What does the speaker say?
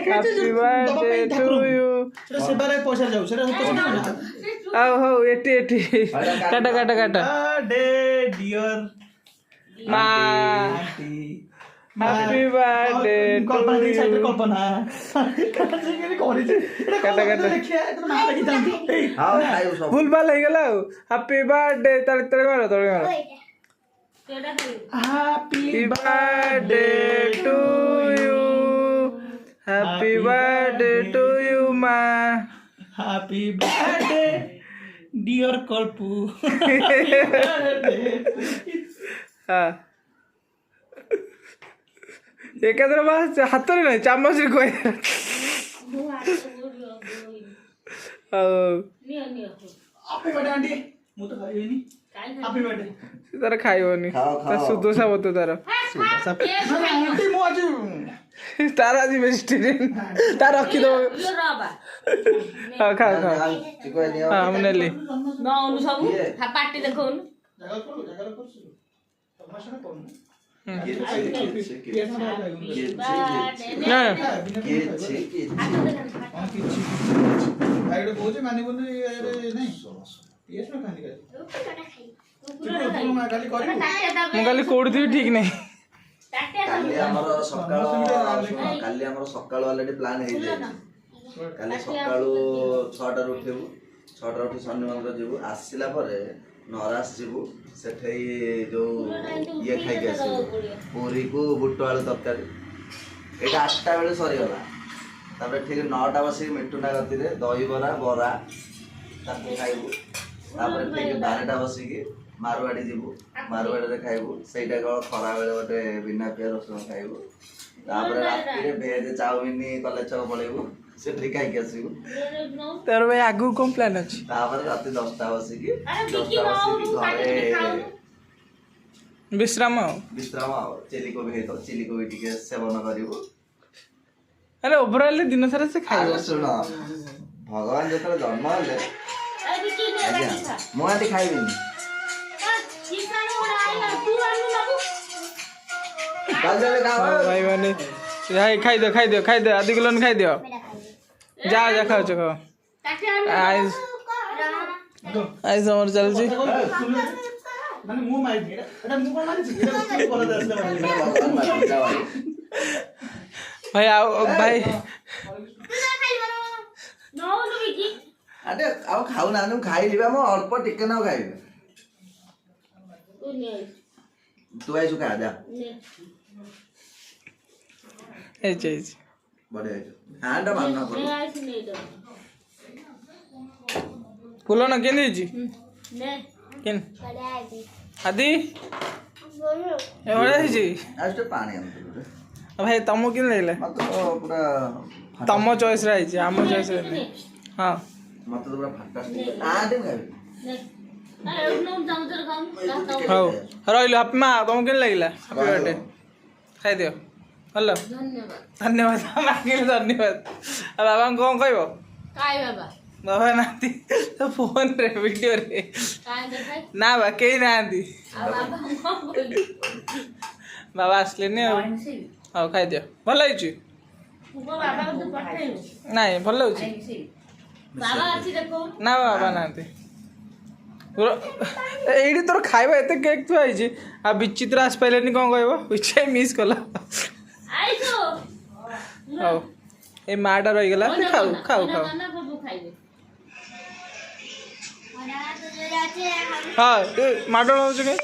Happy birthday to you. हो एटी एटी काटा काटा काटा डियर मा हैप्पी बर्थडे कल्पना दी साइड टू कल्पना काटा काटा भूल भाल हो गला हैप्पी बर्थडे तले तले मारो happy birthday to you happy birthday to you मा हैप्पी बर्थडे डियर कल्पू हाँ एकादर बास हाथ रे नहीं चामच रे कोई हैप्पी बर्थडे आंटी मु तो खाइबेनी हैप्पी बर्थडे तार खाइबनी ता सुदोषा बत तार आंटी मु आज तार आज वेजिटेरियन तार रखी दो हाँ खा खा हाँ हम नेली पार्टी देखो जगह कर तमाशा ना करू ना आइडो कोचे माने बोले अरे नहीं पीएस में खानी कर गाली करी ମୁଁ କାଲି କୋଉଠି ଥିବି ଠିକ ନାହିଁ କାଲି ଆମର ସକାଳୁ ଅଲରେଡି ପ୍ଲାନ୍ ହେଇଯାଇଛି କାଲି ସକାଳୁ 6ଟାରୁ ଉଠିବୁ 6ଟାରୁ ଉଠି ଶନି ମନ୍ଦିର ଯିବୁ ଆସିଲା ପରେ ନରାସ ଯିବୁ ସେଠି ଯୋଉ ଇଏ ଖାଇକି ଆସିବୁ ପୁରୀକୁ ବୁଟ ଆଳୁ ତରକାରୀ ଏଇଟା 8ଟା ବେଳେ ସରିଗଲା ତାପରେ ଠିକ 9ଟା ବସିକି ମିଠୁନା ଗତିରେ ଦହିବରା ବରା ତାକୁ ଖାଇବୁ ତାପରେ ଠିକ 12ଟା ବସିକି ମାରୱାଡ଼ି ଯିବୁ ମାରୱାଡ଼ିରେ ଖାଇବୁ ସେଇଟା କ'ଣ ଖରାବେଳେ ଗୋଟେ ବିନା ପିଆଜ ରସୁଣ ଖାଇବୁ ତାପରେ ରାତିରେ ଭେଜ ଚାଉମିନ କଲେଜ ଛକ ପଳେଇବୁ ସେଠି ଖାଇକି ଆସିବୁ ତାର ଭାଇ ଆଗକୁ କଣ ପ୍ଲାନ୍ ଅଛି ତାପରେ ରାତି 10ଟା ବସିକି ଘରେ ବିଶ୍ରାମ ବିଶ୍ରାମ ଆଉ ଚିଲି କୋବି ହେଇଥିବ ଚିଲି କୋବି ଟିକେ ସେବନ କରିବୁ ଆରେ ଓଭରଅଲ୍ ଦିନ ସାରା ସେ ଖାଇବ ଆରେ ଶୁଣ ଭଗବାନ ଯେତେବେଳେ ଜନ୍ମ ହେଲେ ଆଜ୍ଞା ମୁଁ ଆଣ୍ଟି ଖାଇବିନି भाई माने भाई खाई दो आधी किलो खाई दियो जा जा खाओ खाओ आइस आइस हमर चल छी माने मु माइ दिए एटा मु कोन माने छी एटा कोन असले भाई आओ भाई ଆରେ ଆଉ ଖାଉନାହାନ୍ତି ମୁଁ ଖାଇଲିବା ମୁଁ ଅଳ୍ପ ଟିକେ ନାଉ ଖାଇବି ତୁ ଆଇସୁ ଖା ଯା ए ବଢିଆ ହେଇଛୁ ହ୍ୟାଣ୍ଡ ମାନନା ପଡୁ फुल न केन देजी केन आदि ए बड़ा है आज तो पानी आनते भाई तमो केन लेले मत तो पूरा तम चॉइस रे है हम चॉइस रे हां मत तो पूरा फंटास्टिक आ दे खाइबी हो रहिलो आप मा तम केन लागिला हैप्पी बर्थडे खाइ दियो हेलो धन्यवाद मागिल धन्यवाद अब बाबा कौन कहबो काय बाबा बाबा नाती तो फोन रे वीडियो रे ना बा केही नांती बाबा आसले ने हां खाइ दियो भल होइची नाही भल होइची ना बाबा नांती एडी तोर खाइबा एते केक थु आइची आ विचित्र आस पाइलेनी कोन कहबो विचय मिस कला आओ ए माडा रही गला खाओ खाओ खाओ हाँ माडा हो चुके